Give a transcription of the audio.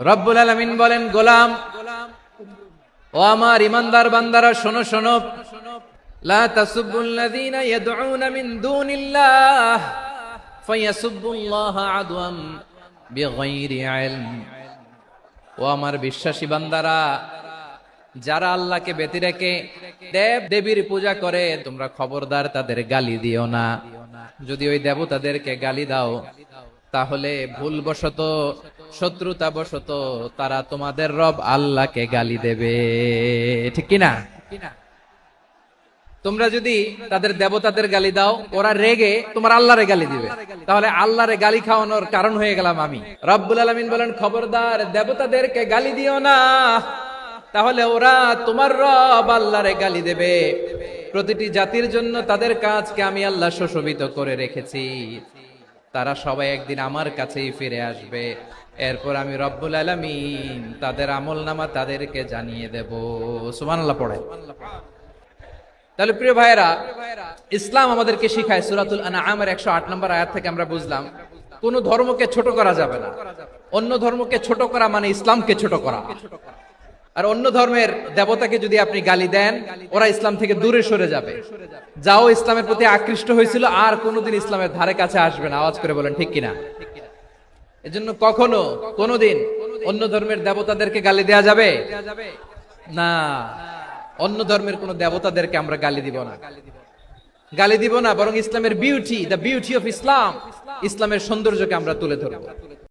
রব্বুল আলামিন বলেন, গোলাম ও আমার ইমানদার বান্দারা, শোনো শোনো, লা তাসুবুল্লাযীনা ইয়াদউনা মিন দুনিল্লাহ ফায়াসুবুল্লাহা আদওয়াম বিগাইরি ইলম। ও আমার বিশ্বাসী বান্দারা, যারা আল্লাহকে ব্যতি রেখে দেব দেবীর পূজা করে, তোমরা খবরদার তাদের গালি দিও না। যদি ওই দেবতাদেরকে গালি দাও, তাহলে ভুলবশত, শত্রুতাবশত তারা তোমাদের রব আল্লাহকে গালি দেবে, ঠিক কিনা? তোমরা যদি তাদের দেবতাদের গালি দাও, ওরা রেগে তোমার আল্লাহরে গালি দিবে, তাহলে আল্লাহরে গালি খাওয়ানোর কারণ হয়ে গেলাম আমি। রব্বুল আলামিন বলেন, খবরদার দেবতাদেরকে গালি দিও না, তাহলে ওরা তোমার রব আল্লাহরে গালি দেবে। প্রতিটি জাতির জন্য তাদের কাজকে আমি আল্লাহ সুশোভিত করে রেখেছি, তারা সবাই একদিন আমার কাছেই ফিরে আসবে। এরপর আমি রব্বুল আলামিন তাদের আমলনামা তাদেরকে জানিয়ে দেব। সুবহানাল্লাহ পড়ে। তাহলে প্রিয় ভাইয়েরা, ইসলাম আমাদেরকে শিখায়, সূরাতুল আনআমের 108 নম্বর আয়াত থেকে আমরা বুঝলাম, কোন ধর্মকে ছোট করা যাবে না। অন্য ধর্মকে ছোট করা মানে ইসলামকে ছোট করা। আর অন্য ধর্মের দেবতাকে যদি আপনি গালি দেন, ওরা ইসলাম থেকে দূরে সরে যাবে। যাও ইসলামের প্রতি আকৃষ্ট হয়েছিল, আর কোনোদিন ইসলামের ধারে কাছে আসবে না। আওয়াজ করে বলেন ঠিক কিনা? এজন্য কখনো কোনোদিন অন্য ধর্মের দেবতাদেরকে গালি দেয়া যাবে না। অন্য ধর্মের কোন দেবতাদেরকে আমরা গালি দিব না, গালি দিব না, বরং ইসলামের beauty, the beauty of Islam, ইসলামের সৌন্দর্যকে আমরা তুলে ধরবো।